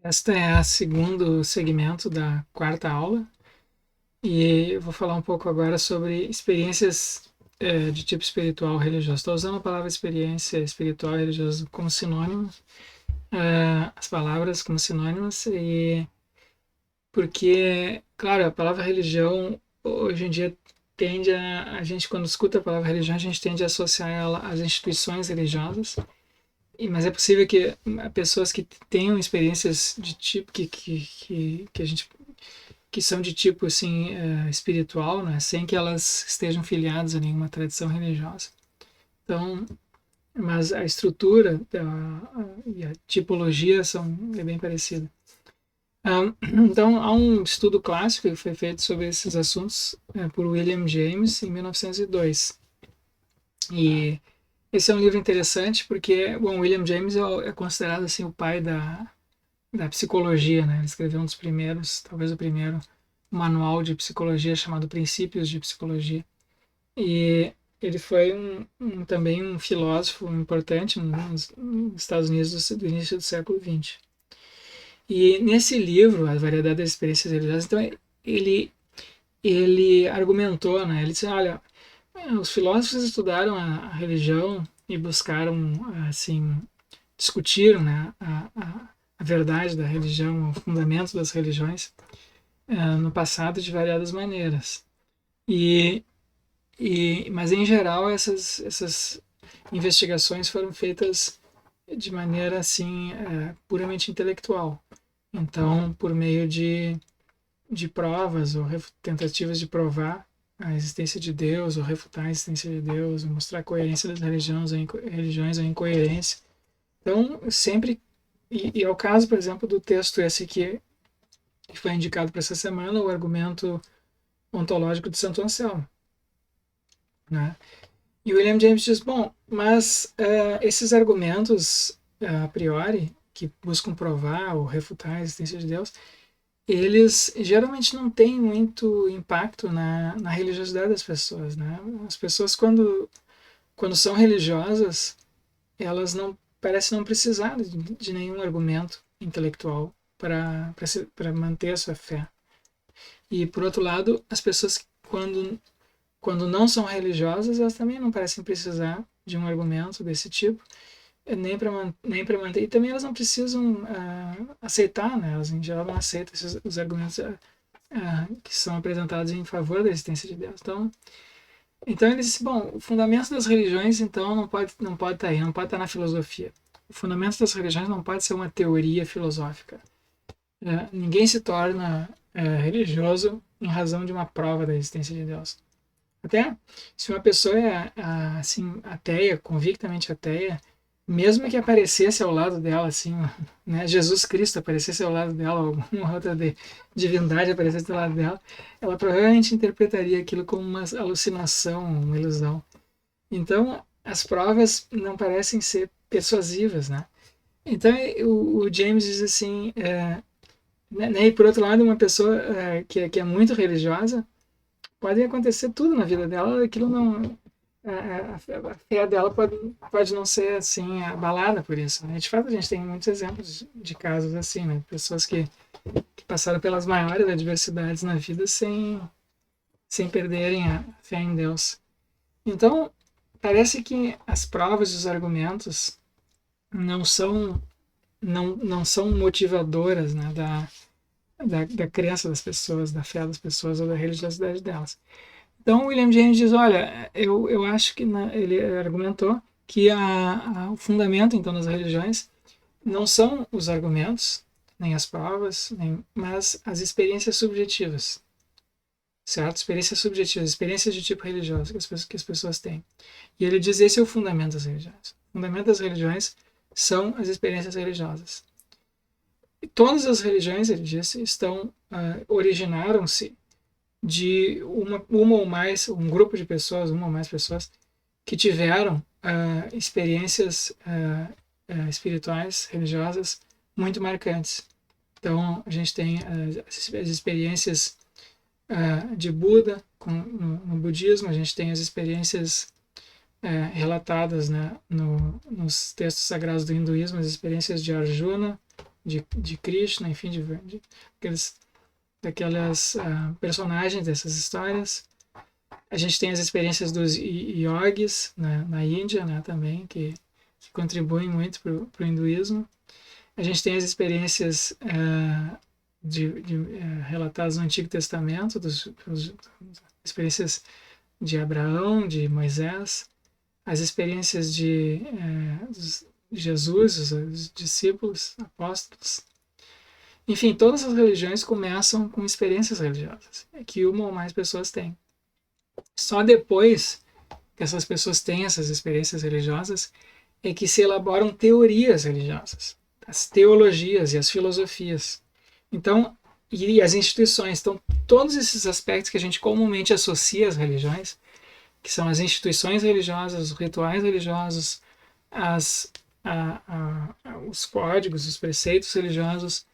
Esta é a segundo segmento da quarta aula e eu vou falar um pouco agora sobre experiências de tipo espiritual religioso. Estou usando a palavra experiência espiritual e religioso como sinônimo, as palavras como sinônimas, e porque, claro, a palavra religião hoje em dia tende a gente, quando escuta a palavra religião, a gente tende a associar ela às instituições religiosas. Mas é possível que pessoas que tenham experiências de tipo que a gente que são de tipo assim espiritual, né, sem que elas estejam filiadas a nenhuma tradição religiosa. Então, mas a estrutura e a tipologia é bem parecida. Então, há um estudo clássico que foi feito sobre esses assuntos por William James em 1902. E esse é um livro interessante porque, bom, William James é considerado assim o pai da psicologia, né? Ele escreveu um dos primeiros, talvez o primeiro manual de psicologia chamado Princípios de Psicologia. E ele foi também um filósofo importante nos Estados Unidos do início do século XX. E nesse livro, A Variedade das Experiências Religiosas, então ele argumentou, né? Ele disse, olha, os filósofos estudaram a religião e buscaram, assim, discutiram, né, a verdade da religião, o fundamento das religiões no passado de variadas maneiras. E, mas em geral essas investigações foram feitas de maneira assim puramente intelectual. Então, por meio de provas ou tentativas de provar a existência de Deus, ou refutar a existência de Deus, ou mostrar a coerência das religiões ou incoerência. Então, sempre. E é o caso, por exemplo, do texto esse que foi indicado para essa semana, o argumento ontológico de Santo Anselmo. Né? E o William James diz: bom, mas esses argumentos, a priori, que buscam provar ou refutar a existência de Deus, eles geralmente não têm muito impacto na religiosidade das pessoas. Né? As pessoas, quando são religiosas, elas não parecem não precisar de nenhum argumento intelectual para manter a sua fé. E, por outro lado, as pessoas, quando não são religiosas, elas também não parecem precisar de um argumento desse tipo, nem para manter. E também elas não precisam aceitar, né? Elas, em geral, não aceitam os argumentos que são apresentados em favor da existência de Deus. Então ele disse, bom, o fundamento das religiões, então, não pode estar aí, não pode estar na filosofia. O fundamento das religiões não pode ser uma teoria filosófica. Ninguém se torna religioso em razão de uma prova da existência de Deus. Até se uma pessoa é assim ateia, convictamente ateia, mesmo que aparecesse ao lado dela assim, né, Jesus Cristo aparecesse ao lado dela, ou alguma outra divindade aparecesse ao lado dela, ela provavelmente interpretaria aquilo como uma alucinação, uma ilusão. Então, as provas não parecem ser persuasivas, né? Então, o James diz assim, né, e por outro lado, uma pessoa que é muito religiosa, pode acontecer tudo na vida dela, aquilo não, a fé dela pode não ser assim abalada por isso. Né? De fato, a gente tem muitos exemplos de casos assim, né? Pessoas que passaram pelas maiores adversidades na vida sem perderem a fé em Deus. Então, parece que as provas e os argumentos não são não são motivadoras, né, da crença das pessoas, da fé das pessoas ou da religiosidade delas. Então, William James diz, olha, eu acho que ele argumentou que o fundamento, então, das religiões não são os argumentos, nem as provas, mas as experiências subjetivas, certo? Experiências subjetivas, experiências de tipo religioso que as pessoas têm. E ele diz, esse é o fundamento das religiões. O fundamento das religiões são as experiências religiosas. E todas as religiões, ele disse, originaram-se de uma ou mais, um grupo de pessoas, uma ou mais pessoas, que tiveram experiências espirituais, religiosas, muito marcantes. Então, a gente tem as experiências de Buda no budismo, a gente tem as experiências relatadas, né, nos textos sagrados do hinduísmo, as experiências de Arjuna, de Krishna, enfim, daquelas personagens dessas histórias. A gente tem as experiências dos yogis na Índia, né, também, que contribuem muito para o hinduísmo. A gente tem as experiências relatadas no Antigo Testamento, experiências de Abraão, de Moisés, as experiências de Jesus, os discípulos, apóstolos. Enfim, todas as religiões começam com experiências religiosas, que uma ou mais pessoas têm. Só depois que essas pessoas têm essas experiências religiosas é que se elaboram teorias religiosas, as teologias e as filosofias. Então, e as instituições. Então, todos esses aspectos que a gente comumente associa às religiões, que são as instituições religiosas, os rituais religiosos, os códigos, os preceitos religiosos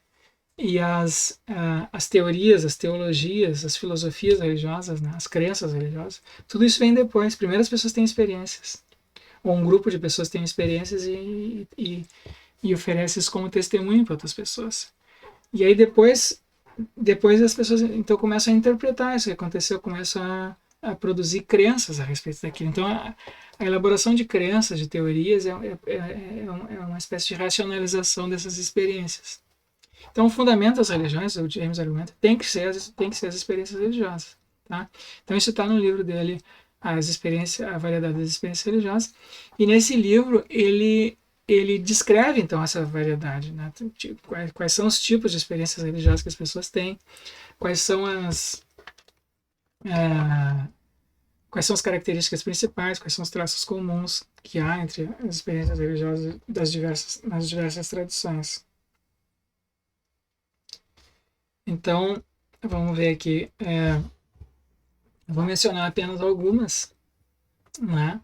e as teorias, as teologias, as filosofias religiosas, né, as crenças religiosas, tudo isso vem depois. Primeiro as pessoas têm experiências, ou um grupo de pessoas tem experiências e oferece isso como testemunho para outras pessoas. E aí depois as pessoas então começam a interpretar isso que aconteceu, começam a produzir crenças a respeito daquilo. Então a elaboração de crenças, de teorias é uma espécie de racionalização dessas experiências. Então o fundamento das religiões, o James argumenta, tem que ser as experiências religiosas. Tá? Então isso está no livro dele, a variedade das experiências religiosas. E nesse livro ele descreve então essa variedade, né? Quais são os tipos de experiências religiosas que as pessoas têm, quais são as características principais, quais são os traços comuns que há entre as experiências religiosas nas diversas tradições. Então, vamos ver aqui. Eu vou mencionar apenas algumas, né?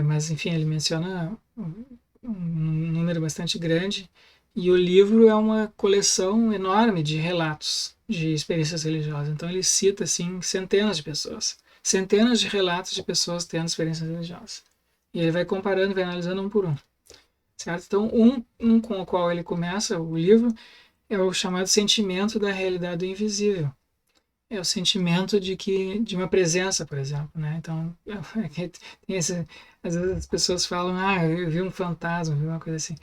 Mas, enfim, ele menciona um número bastante grande, e o livro é uma coleção enorme de relatos de experiências religiosas. Então ele cita assim centenas de relatos de pessoas tendo experiências religiosas. E ele vai comparando, vai analisando um por um. Certo? Então um com o qual ele começa o livro é o chamado sentimento da realidade do invisível. É o sentimento de uma presença, por exemplo, né? Então, tem às vezes as pessoas falam, eu vi um fantasma, vi uma coisa assim.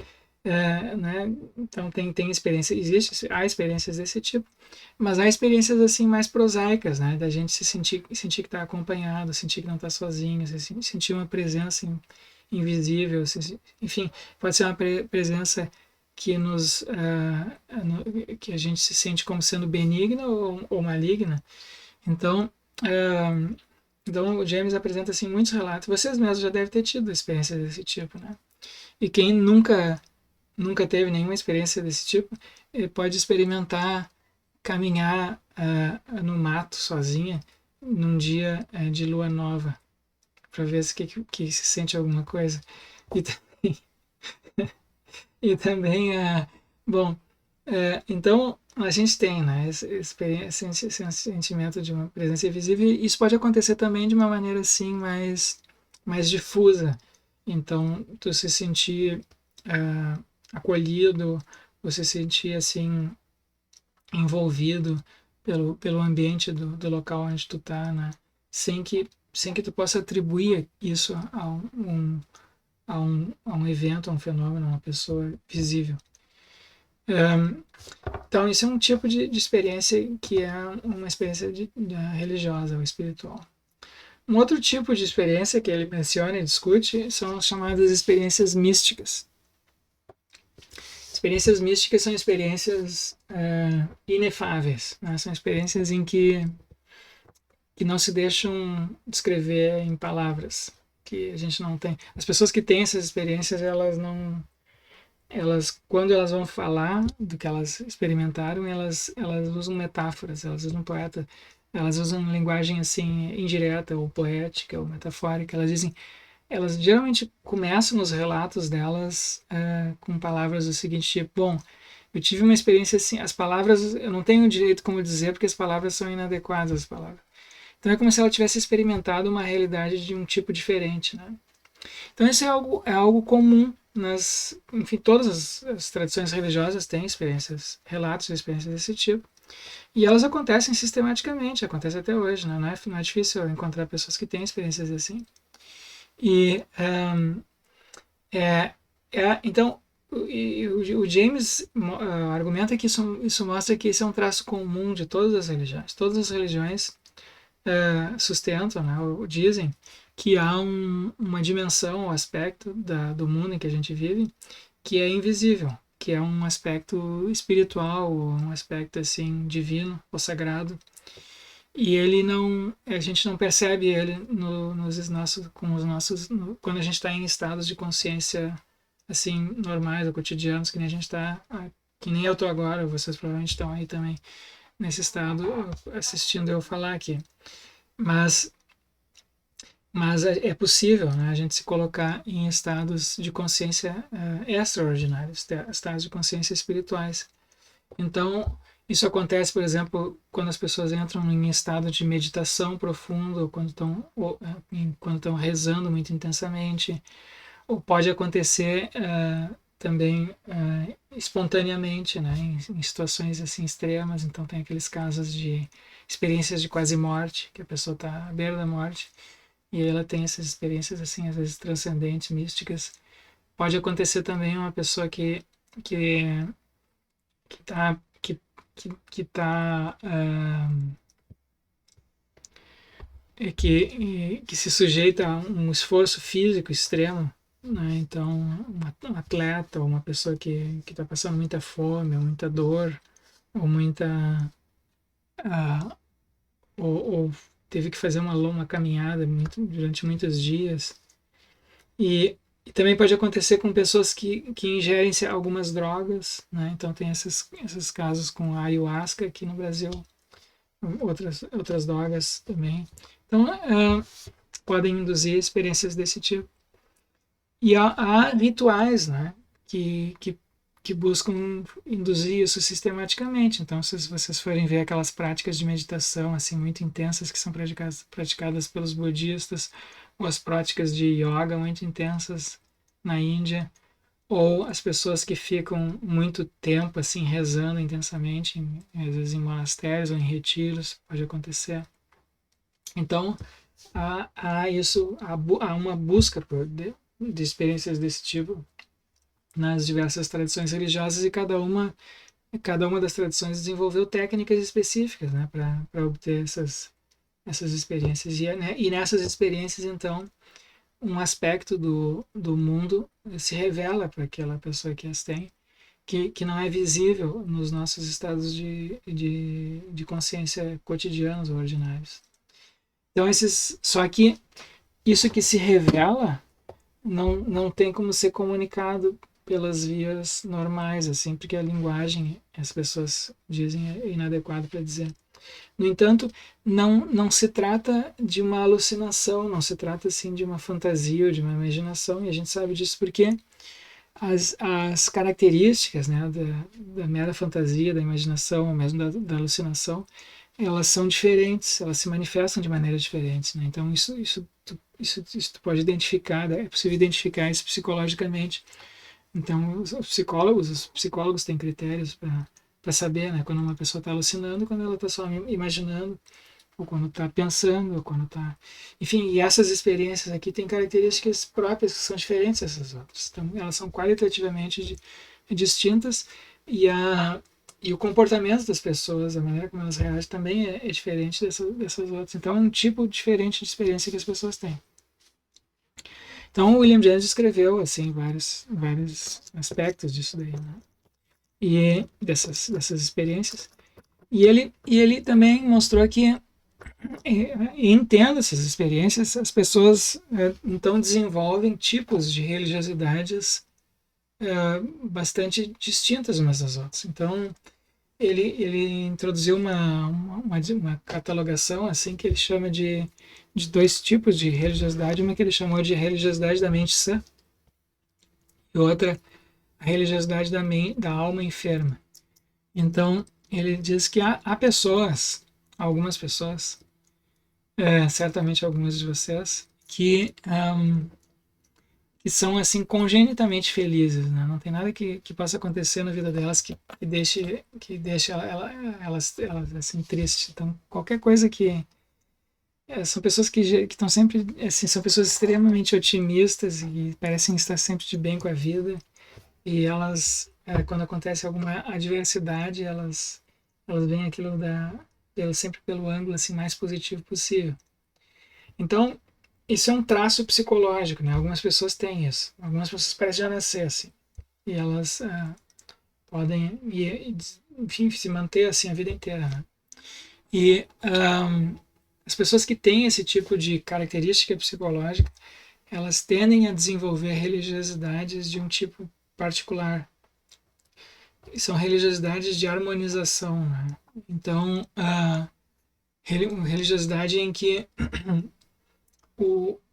Né? Então tem experiência, há experiências desse tipo, mas há experiências assim mais prosaicas, né? Da gente sentir que está acompanhado, sentir que não está sozinho, sentir uma presença invisível, enfim, pode ser uma presença que que a gente se sente como sendo benigna ou maligna. Então, o James apresenta assim muitos relatos. Vocês mesmos já devem ter tido experiências desse tipo, né? E quem nunca teve nenhuma experiência desse tipo, ele pode experimentar caminhar no mato sozinha num dia de lua nova, para ver se que se sente alguma coisa. E também, bom, então a gente tem, né, esse sentimento de uma presença invisível, e isso pode acontecer também de uma maneira assim mais difusa. Então, tu se sentir acolhido, você se sentir assim envolvido pelo ambiente do local onde tu tá, né, sem que tu possa atribuir isso a um evento, a um fenômeno, a uma pessoa visível. Então, isso é um tipo de experiência que é uma experiência religiosa ou espiritual. Um outro tipo de experiência que ele menciona e discute são as chamadas experiências místicas. Experiências místicas são experiências inefáveis, né? São experiências em que não se deixam descrever em palavras, que a gente não tem. As pessoas que têm essas experiências, quando elas vão falar do que elas experimentaram, elas usam metáforas, elas usam poeta, elas usam linguagem assim indireta ou poética ou metafórica. Elas geralmente começam os relatos delas com palavras do seguinte tipo: bom, eu tive uma experiência assim, as palavras eu não tenho direito como dizer porque as palavras são inadequadas às palavras. Então é como se ela tivesse experimentado uma realidade de um tipo diferente, né? Então isso é algo comum enfim, todas as tradições religiosas têm relatos de experiências desse tipo. E elas acontecem sistematicamente, acontece até hoje, né? Não é difícil encontrar pessoas que têm experiências assim. E então o James argumenta que isso mostra que isso é um traço comum de todas as religiões. Todas as religiões sustentam, né, ou dizem que há uma dimensão, um aspecto do mundo em que a gente vive que é invisível, que é um aspecto espiritual, um aspecto assim divino ou sagrado, e ele não, a gente não percebe ele quando a gente está em estados de consciência assim normais ou cotidianos, que nem a gente está, que nem eu estou agora, vocês provavelmente estão aí também nesse estado assistindo eu falar aqui, mas é possível, né, a gente se colocar em estados de consciência extraordinários, estados de consciência espirituais. Então, isso acontece, por exemplo, quando as pessoas entram em estado de meditação profundo, ou quando estão rezando muito intensamente, ou pode acontecer também espontaneamente, né, em situações assim extremas. Então, tem aqueles casos de experiências de quase morte, que a pessoa está à beira da morte, e aí ela tem essas experiências assim, às vezes transcendentes, místicas. Pode acontecer também uma pessoa que que tá que tá que se sujeita a um esforço físico extremo, né? Então um atleta ou uma pessoa que está passando muita fome, ou muita dor, ou muita uh, ou teve que fazer uma caminhada durante muitos dias. E também pode acontecer com pessoas que ingerem algumas drogas, né? Então tem esses casos com a ayahuasca aqui no Brasil, outras drogas também. Então podem induzir experiências desse tipo. E há rituais, né? Que buscam induzir isso sistematicamente. Então, se vocês forem ver aquelas práticas de meditação assim muito intensas que são praticadas pelos budistas, ou as práticas de yoga muito intensas na Índia, ou as pessoas que ficam muito tempo assim rezando intensamente, às vezes em monastérios ou em retiros, pode acontecer. Então, há uma busca de experiências desse tipo nas diversas tradições religiosas, e cada uma das tradições desenvolveu técnicas específicas, né, para obter essas experiências. E nessas experiências, então, um aspecto do mundo se revela para aquela pessoa que as tem, que não é visível nos nossos estados de consciência cotidianos ou ordinários. Então, só que isso que se revela não tem como ser comunicado pelas vias normais, assim, porque a linguagem, as pessoas dizem, é inadequada para dizer. No entanto, não se trata de uma alucinação, não se trata assim de uma fantasia ou de uma imaginação, e a gente sabe disso porque as características, né, da mera fantasia, da imaginação, ou mesmo da alucinação, elas são diferentes, elas se manifestam de maneiras diferentes, né? Então isso tu pode identificar, é possível identificar isso psicologicamente. Então os psicólogos têm critérios para saber, né, quando uma pessoa está alucinando, quando ela está só imaginando, ou quando está pensando, ou quando está, enfim. E essas experiências aqui têm características próprias que são diferentes dessas outras. Então elas são qualitativamente distintas, e o comportamento das pessoas, a maneira como elas reagem, também é diferente dessas outras. Então é um tipo diferente de experiência que as pessoas têm. Então o William James descreveu assim vários aspectos disso daí, né? E dessas experiências. E ele também mostrou que, entendo essas experiências, as pessoas então desenvolvem tipos de religiosidades bastante distintas umas das outras. Então ele introduziu uma catalogação assim que ele chama de dois tipos de religiosidade, uma que ele chamou de religiosidade da mente sã, e outra a religiosidade da alma enferma. Então ele diz que há pessoas, algumas pessoas, certamente algumas de vocês, que que são assim congenitamente felizes, né? Não tem nada que possa acontecer na vida delas que deixe elas assim tristes. Então qualquer coisa que são pessoas que estão sempre assim, são pessoas extremamente otimistas e parecem estar sempre de bem com a vida, e elas quando acontece alguma adversidade, elas veem aquilo sempre pelo ângulo assim mais positivo possível. Então isso é um traço psicológico, né? Algumas pessoas têm isso. Algumas pessoas parecem já nascer assim. E elas podem, enfim, se manter assim a vida inteira, né? E as pessoas que têm esse tipo de característica psicológica, elas tendem a desenvolver religiosidades de um tipo particular. E são religiosidades de harmonização, né? Então, a religiosidade em que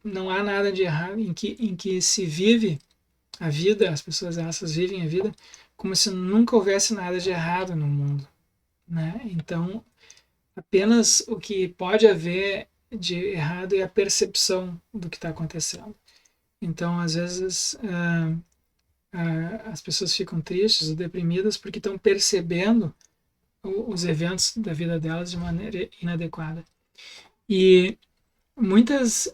não há nada de errado, em que se vive a vida, as pessoas essas vivem a vida como se nunca houvesse nada de errado no mundo, né? Então, apenas o que pode haver de errado é a percepção do que está acontecendo. Então, às vezes, as pessoas ficam tristes ou deprimidas porque estão percebendo os eventos da vida delas de maneira inadequada. E muitas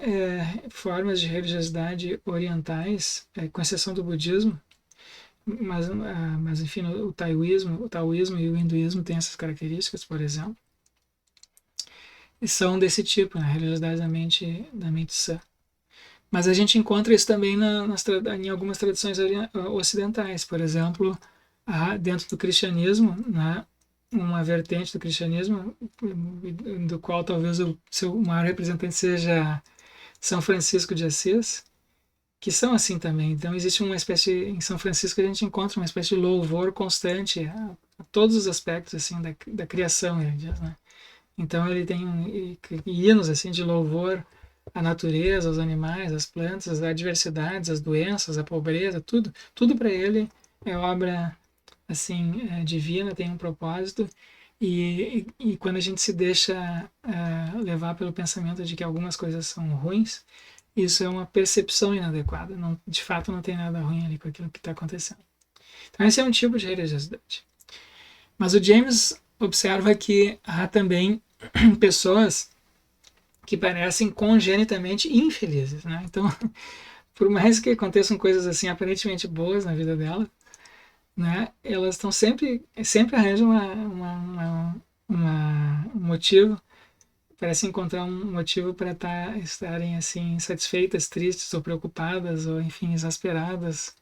formas de religiosidade orientais, com exceção do budismo, mas enfim, o taoísmo e o hinduísmo têm essas características, por exemplo, e são desse tipo, né? Religiosidade da mente sã. Mas a gente encontra isso também em algumas tradições ocidentais. Por exemplo, dentro do cristianismo, né, uma vertente do cristianismo, do qual talvez o seu maior representante seja São Francisco de Assis, que são assim também. Então existe uma espécie, em São Francisco a gente encontra uma espécie de louvor constante a todos os aspectos assim da criação, ele diz, né? Então ele tem hinos assim de louvor à natureza, aos animais, às plantas, à diversidade, às doenças, à pobreza, tudo para ele é obra assim divina, tem um propósito. E quando a gente se deixa levar pelo pensamento de que algumas coisas são ruins, isso é uma percepção inadequada. Não, de fato, não tem nada ruim ali com aquilo que está acontecendo. Então, esse é um tipo de religiosidade. Mas o James observa que há também pessoas que parecem congenitamente infelizes, né? Então, por mais que aconteçam coisas assim aparentemente boas na vida dela, né? Elas estão sempre arranjam um motivo, parece encontrar um motivo para estarem assim satisfeitas, tristes ou preocupadas ou enfim exasperadas,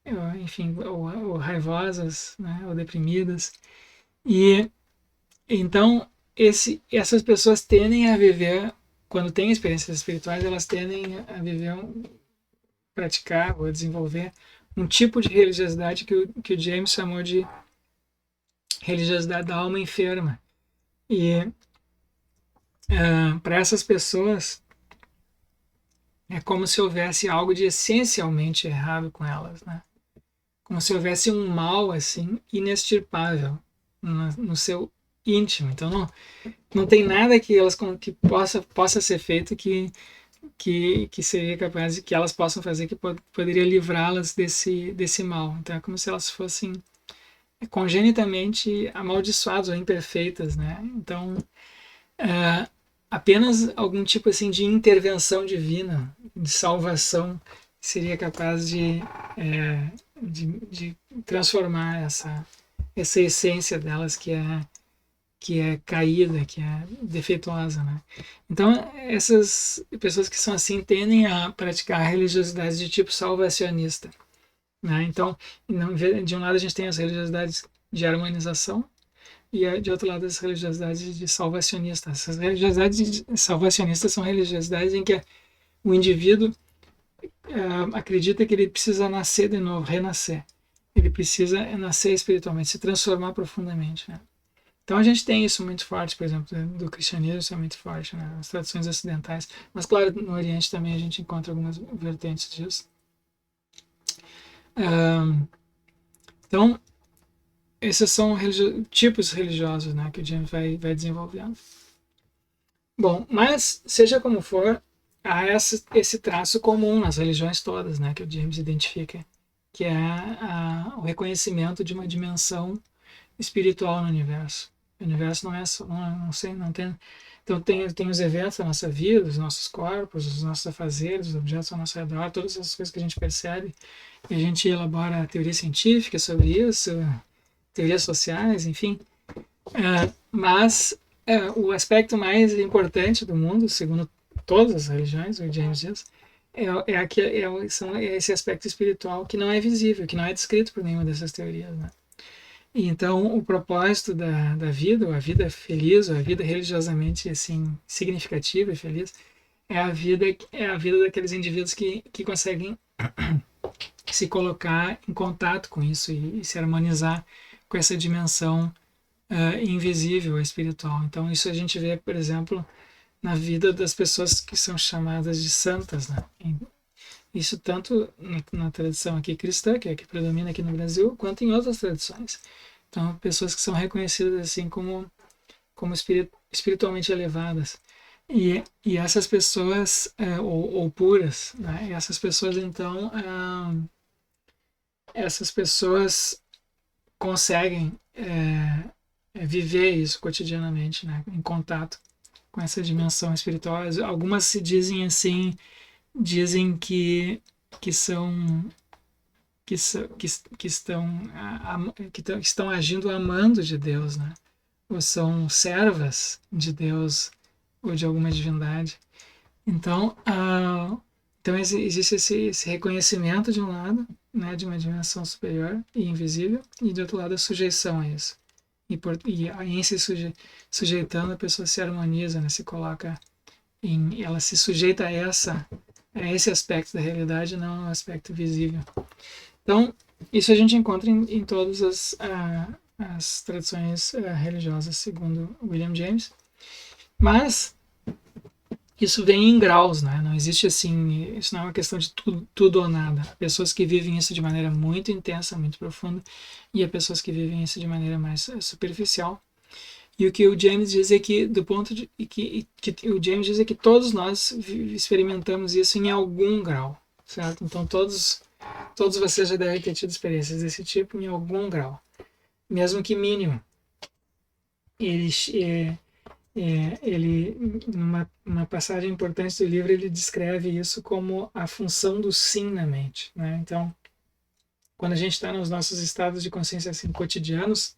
ou, enfim ou raivosas, né? Ou deprimidas. E então essas pessoas tendem a viver, quando têm experiências espirituais, elas tendem a viver, praticar ou a desenvolver um tipo de religiosidade que o James chamou de religiosidade da alma enferma. E para essas pessoas é como se houvesse algo de essencialmente errado com elas, né? Como se houvesse um mal assim inextirpável no seu íntimo. Então não tem nada que possa ser feito que seria capaz de que elas possam fazer que poderia livrá-las desse mal. Então é como se elas fossem congenitamente amaldiçoadas ou imperfeitas, né? Então apenas algum tipo assim de intervenção divina, de salvação, seria capaz de transformar essa essência delas que é caída, que é defeituosa, né? Então, essas pessoas que são assim tendem a praticar religiosidades de tipo salvacionista, né? Então, de um lado a gente tem as religiosidades de harmonização e de outro lado as religiosidades de salvacionistas. Essas religiosidades salvacionistas são religiosidades em que o indivíduo acredita que ele precisa nascer de novo, renascer. Ele precisa nascer espiritualmente, se transformar profundamente, né? Então a gente tem isso muito forte, por exemplo, do cristianismo, isso é muito forte, né? Nas tradições ocidentais. Mas, claro, no Oriente também a gente encontra algumas vertentes disso. Então, esses são tipos religiosos, né, que o James vai desenvolvendo. Bom, mas, seja como for, há esse traço comum nas religiões todas, né, que o James identifica, que é o reconhecimento de uma dimensão espiritual no universo. O universo não é só, não sei, não tem. Então tem os eventos da nossa vida, os nossos corpos, os nossos afazeres, os objetos ao nosso redor, todas essas coisas que a gente percebe, e a gente elabora teoria científica sobre isso, teorias sociais, enfim. Mas o aspecto mais importante do mundo, segundo todas as religiões, o James diz, é esse aspecto espiritual que não é visível, que não é descrito por nenhuma dessas teorias, né? E então o propósito da vida, ou a vida feliz, ou a vida religiosamente assim significativa e feliz, é a vida daqueles indivíduos que conseguem se colocar em contato com isso e se harmonizar com essa dimensão invisível, espiritual. Então isso a gente vê, por exemplo, na vida das pessoas que são chamadas de santas, né? Isso tanto na tradição aqui cristã, que é a que predomina aqui no Brasil, quanto em outras tradições. Então, pessoas que são reconhecidas assim como espiritualmente elevadas. E essas pessoas, ou puras, né? E essas pessoas, então, essas pessoas conseguem viver isso cotidianamente, né? Em contato com essa dimensão espiritual. Algumas se dizem assim, dizem que são que estão agindo amando de Deus, né? Ou são servas de Deus ou de alguma divindade. Então, então existe esse reconhecimento de um lado, né, de uma dimensão superior e invisível, e de outro lado a sujeição a isso. E em se sujeitando, a pessoa se harmoniza, né, se coloca ela se sujeita a esse aspecto da realidade, não ao aspecto visível. Então, isso a gente encontra em todas as tradições religiosas, segundo William James. Mas isso vem em graus, né? Não existe assim, isso não é uma questão de tudo ou nada. Há pessoas que vivem isso de maneira muito intensa, muito profunda, e há pessoas que vivem isso de maneira mais superficial. E o que o James diz é que, do ponto de que o James diz é que todos nós experimentamos isso em algum grau, certo? Então todos vocês já devem ter tido experiências desse tipo em algum grau, mesmo que mínimo. Ele numa passagem importante do livro, ele descreve isso como a função do sim na mente, né? Então, quando a gente está nos nossos estados de consciência assim, cotidianos,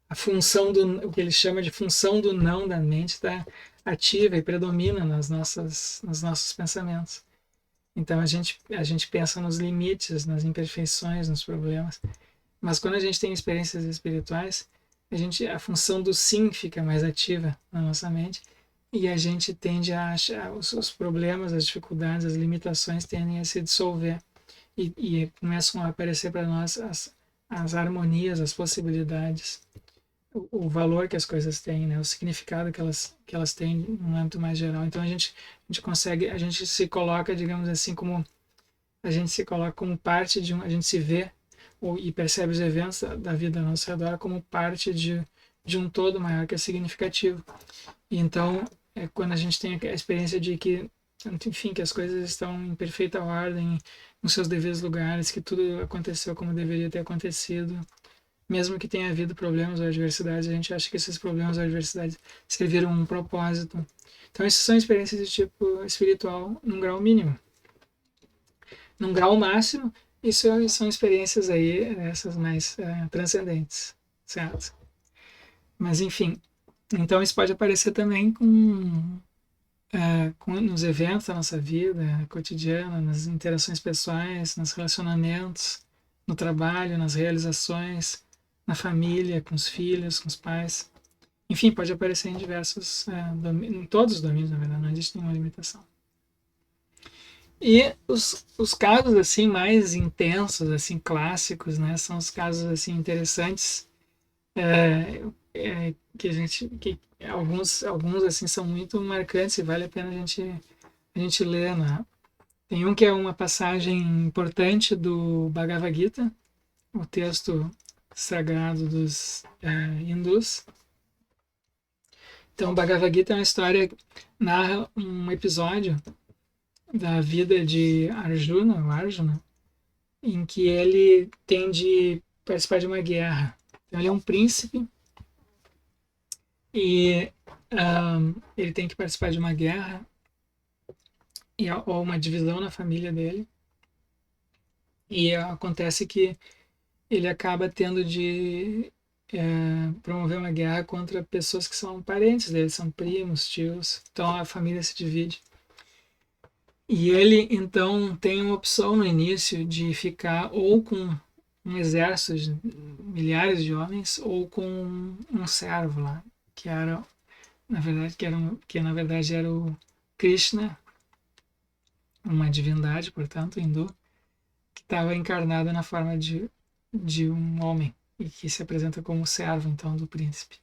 a função o que ele chama de função do não da mente está ativa e predomina nos nossos pensamentos. Então a gente pensa nos limites, nas imperfeições, nos problemas. Mas quando a gente tem experiências espirituais, a função do sim fica mais ativa na nossa mente e a gente tende a achar os problemas, as dificuldades, as limitações tendem a se dissolver e começam a aparecer para nós as harmonias, as possibilidades, o valor que as coisas têm, né? O significado que elas têm no âmbito mais geral. Então a gente consegue, a gente se coloca, digamos assim, a gente se coloca como parte de a gente se vê e percebe os eventos da vida ao nosso redor como parte de um todo maior que é significativo. E então, quando a gente tem a experiência de que, enfim, que as coisas estão em perfeita ordem, nos seus devidos lugares, que tudo aconteceu como deveria ter acontecido, mesmo que tenha havido problemas ou adversidades, a gente acha que esses problemas ou adversidades serviram um propósito. Então, essas são experiências de tipo espiritual num grau mínimo. Num grau máximo, isso são experiências aí, essas mais transcendentes, certo? Mas, enfim, então isso pode aparecer também nos eventos da nossa vida cotidiana, nas interações pessoais, nos relacionamentos, no trabalho, nas realizações, na família, com os filhos, com os pais. Enfim, pode aparecer em diversos, em todos os domínios, na verdade, não existe nenhuma limitação. E os casos assim mais intensos, assim clássicos, né, são os casos assim interessantes que alguns assim são muito marcantes e vale a pena a gente ler, né? Tem um que é uma passagem importante do Bhagavad Gita, o texto sagrado dos hindus, Então, o Bhagavad Gita é uma história, narra um episódio da vida de Arjuna, o Arjuna, em que ele tem de participar de uma guerra. Então, ele é um príncipe e ele tem que participar de uma guerra ou uma divisão na família dele. E acontece que ele acaba tendo de promover uma guerra contra pessoas que são parentes dele, são primos, tios. Então a família se divide. E ele então tem uma opção no início de ficar ou com um exército de milhares de homens ou com um servo lá, que era na verdade que na verdade era o Krishna, uma divindade, portanto, hindu, que estava encarnada na forma de um homem e que se apresenta como servo então do príncipe.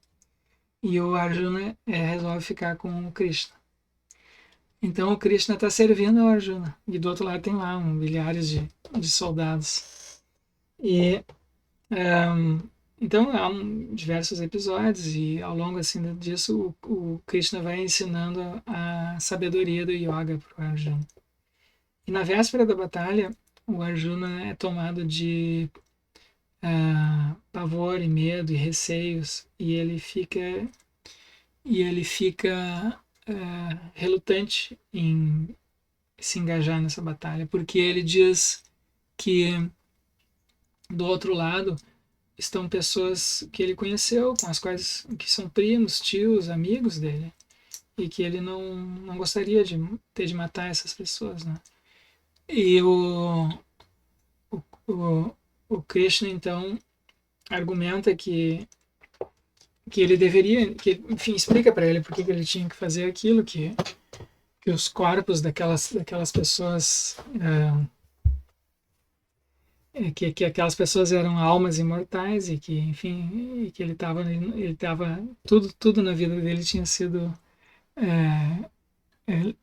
E o Arjuna resolve ficar com o Krishna. Então o Krishna está servindo ao Arjuna e do outro lado tem lá milhares de soldados. E então há diversos episódios e ao longo assim disso o Krishna vai ensinando a sabedoria do yoga para o Arjuna. E na véspera da batalha o Arjuna é tomado de pavor e medo e receios e ele fica relutante em se engajar nessa batalha, porque ele diz que do outro lado estão pessoas que ele conheceu, com as quais que são primos, tios, amigos dele, e que ele não gostaria de ter de matar essas pessoas, né? E o, o Krishna então argumenta que ele deveria, que enfim explica para ele por que ele tinha que fazer aquilo, que os corpos daquelas pessoas que aquelas pessoas eram almas imortais e que enfim e que ele tava tudo na vida dele tinha sido é,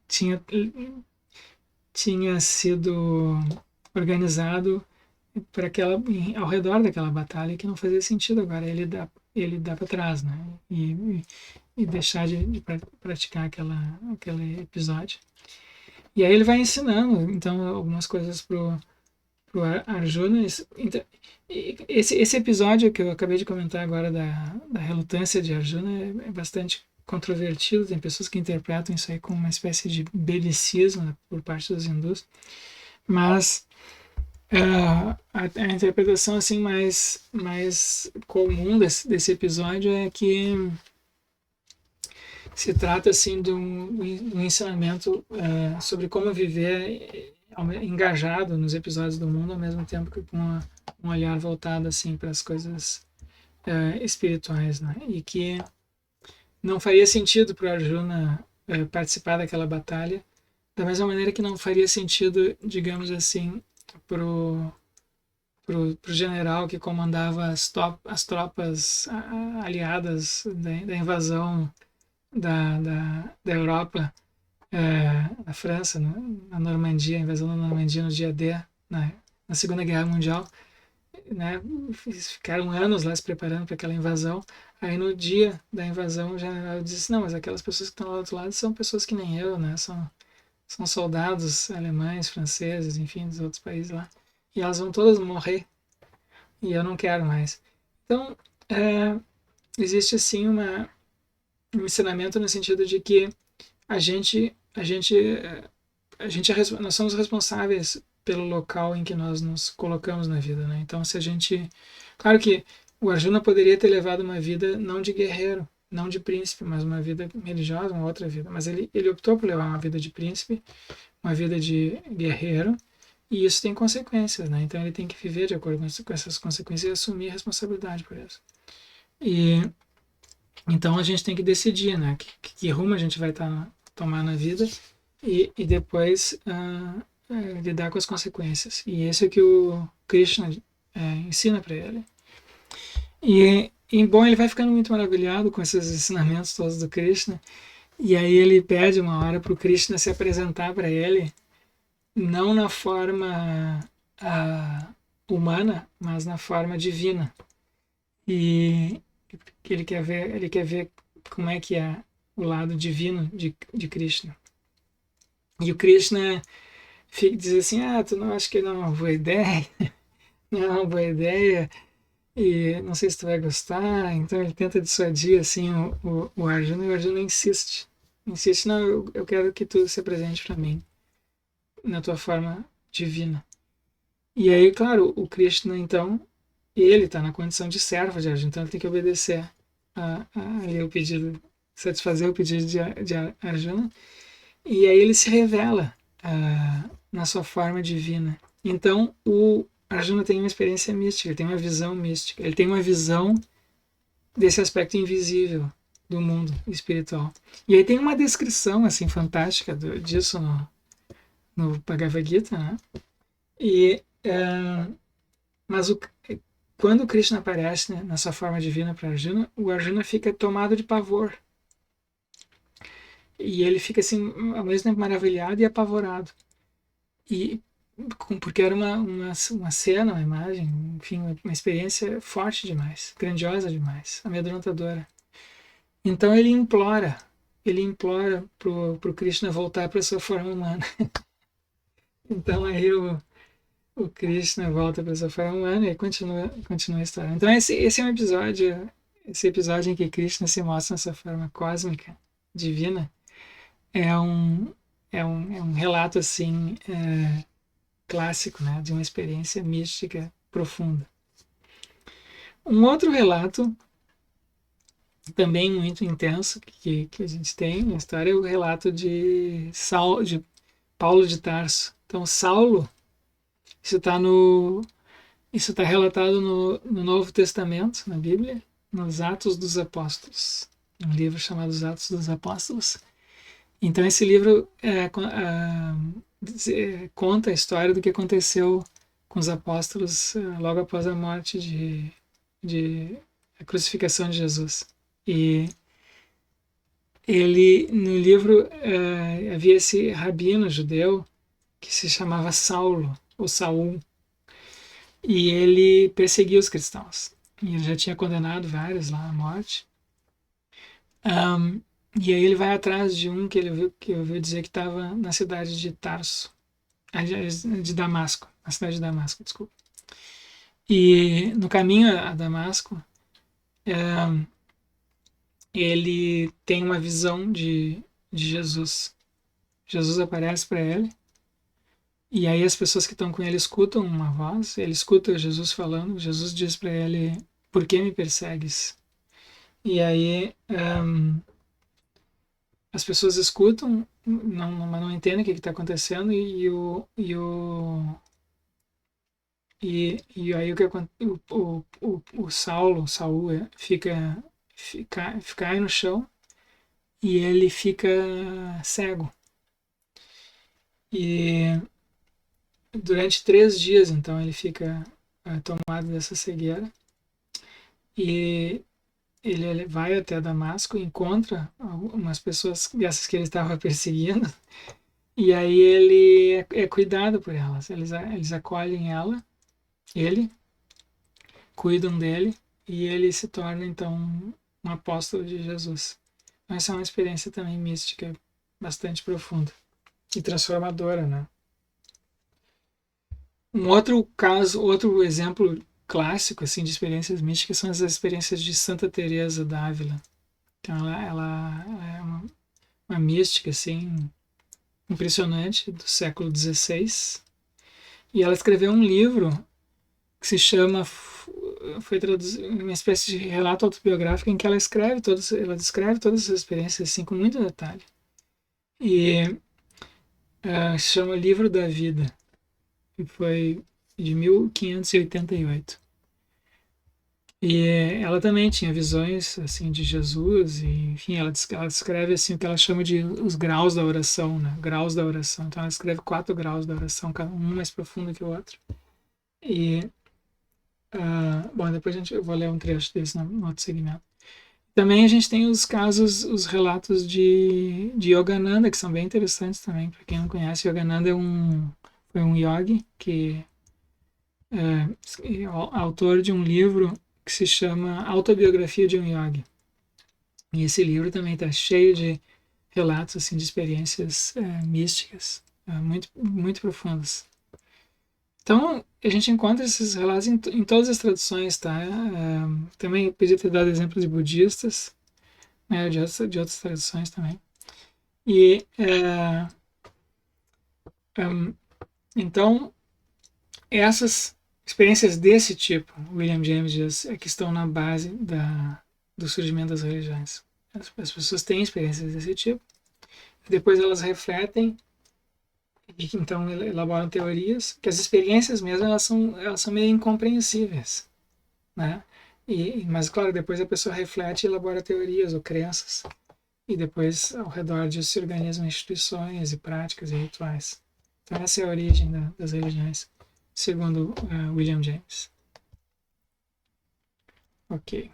tinha sido organizado para ao redor daquela batalha, que não fazia sentido agora ele dá para trás, né? E deixar de praticar aquele episódio. E aí ele vai ensinando então algumas coisas pro Arjuna. Então, esse episódio que eu acabei de comentar agora da relutância de Arjuna é bastante controvertido. Tem pessoas que interpretam isso aí como uma espécie de belicismo, né, por parte dos hindus, mas a interpretação assim mais comum desse episódio é que se trata assim de um ensinamento sobre como viver engajado nos episódios do mundo ao mesmo tempo que com um olhar voltado assim para as coisas espirituais, né? E que não faria sentido para Arjuna participar daquela batalha da mesma maneira que não faria sentido, digamos assim, pro general que comandava as tropas aliadas da invasão da Europa, na França, né, na Normandia, a invasão da Normandia no dia D, na Segunda Guerra Mundial, né, ficaram anos lá se preparando para aquela invasão. Aí no dia da invasão o general disse: não, mas aquelas pessoas que estão lá do outro lado são pessoas que nem eu, né, são soldados alemães, franceses, enfim, dos outros países lá, e elas vão todas morrer e eu não quero mais. Então existe assim um ensinamento no sentido de que a gente nós somos responsáveis pelo local em que nós nos colocamos na vida, né? Então, se a gente, claro que o Arjuna poderia ter levado uma vida não de guerreiro, não de príncipe, mas uma vida religiosa, uma outra vida. Mas ele optou por levar uma vida de príncipe, uma vida de guerreiro, e isso tem consequências, né? Então ele tem que viver de acordo com essas consequências e assumir a responsabilidade por isso. E então a gente tem que decidir, né? Que rumo a gente vai tomar na vida e depois lidar com as consequências. E esse é o que o Krishna ensina para ele. E bom, ele vai ficando muito maravilhado com esses ensinamentos todos do Krishna. E aí ele pede uma hora para o Krishna se apresentar para ele, não na forma humana, mas na forma divina. E que ele quer ver como é que o lado divino de Krishna. E o Krishna diz assim, tu não acha que não é uma boa ideia? Não é uma boa ideia, e não sei se tu vai gostar. Então ele tenta dissuadir assim o Arjuna, e o Arjuna insiste. Insiste, não, eu quero que tu se apresente para mim na tua forma divina. E aí, claro, o Krishna, então, ele está na condição de servo de Arjuna, então ele tem que obedecer o pedido, satisfazer o pedido de Arjuna, e aí ele se revela na sua forma divina. Então, o Arjuna tem uma experiência mística, ele tem uma visão mística, ele tem uma visão desse aspecto invisível do mundo espiritual. E aí tem uma descrição assim fantástica disso no Bhagavad Gita, né? Mas quando Krishna aparece, né, na sua forma divina para Arjuna, o Arjuna fica tomado de pavor. E ele fica assim, ao mesmo tempo maravilhado e apavorado. E porque era uma cena, uma imagem, enfim, uma experiência forte demais, grandiosa demais, amedrontadora. Então ele implora pro Krishna voltar para sua forma humana. Então aí o Krishna volta para sua forma humana e continua a história. Então esse é um episódio, esse episódio em que Krishna se mostra nessa forma cósmica, divina, é um relato assim clássico, né, de uma experiência mística profunda. Um outro relato também muito intenso que a gente tem na história é o relato de Paulo de Tarso. Então Saulo, isso está relatado no Novo Testamento, na Bíblia, nos Atos dos Apóstolos, um livro chamado Os Atos dos Apóstolos. Então esse livro conta a história do que aconteceu com os apóstolos logo após a morte de a crucificação de Jesus. E no livro havia esse rabino judeu que se chamava Saulo, ou Saul, e ele perseguia os cristãos. E ele já tinha condenado vários lá à morte. E aí ele vai atrás de um que ouviu dizer que estava na cidade de Tarso, de Damasco, na cidade de Damasco, desculpa. E no caminho a Damasco, ele tem uma visão de Jesus. Jesus aparece para ele, e aí as pessoas que estão com ele escutam uma voz, ele escuta Jesus falando, Jesus diz para ele, por que me persegues? E aí as pessoas escutam, mas não entendem o que está acontecendo, e aí o Saul fica no chão e ele fica cego. E durante 3 dias, então, ele fica tomado dessa cegueira. E ele vai até Damasco, encontra algumas pessoas dessas que ele estava perseguindo, e aí ele é cuidado por elas. Eles acolhem ele, cuidam dele, e ele se torna, então, um apóstolo de Jesus. Essa é uma experiência também mística bastante profunda e transformadora, né? Um outro caso, outro exemplo clássico assim de experiências místicas são as experiências de Santa Teresa d'Ávila. Então ela é uma mística assim impressionante do século XVI, e ela escreveu um livro que se chama, foi traduzido, uma espécie de relato autobiográfico em que ela descreve todas as experiências assim com muito detalhe, e se chama Livro da Vida, que foi de 1588. E ela também tinha visões assim de Jesus, e enfim, ela descreve assim o que ela chama de os graus da oração, né? Graus da oração. Então ela descreve 4 graus da oração, cada um mais profundo que o outro. E bom, depois eu vou ler um trecho desse no outro segmento. Também a gente tem os casos, os relatos de Yogananda, que são bem interessantes também. Para quem não conhece, Yogananda foi um yogi que é autor de um livro que se chama Autobiografia de um Yogi. E esse livro também está cheio de relatos assim de experiências místicas muito muito profundas. Então a gente encontra esses relatos em todas as tradições, tá? Também podia ter dado exemplo de budistas, né? De outras tradições também. E então essas experiências desse tipo, William James diz, é que estão na base do surgimento das religiões. As pessoas têm experiências desse tipo, depois elas refletem e então elaboram teorias, que as experiências mesmo elas são meio incompreensíveis, né? Mas claro, depois a pessoa reflete e elabora teorias ou crenças, e depois ao redor disso se organizam instituições e práticas e rituais. Então essa é a origem das religiões, segundo William James. Ok.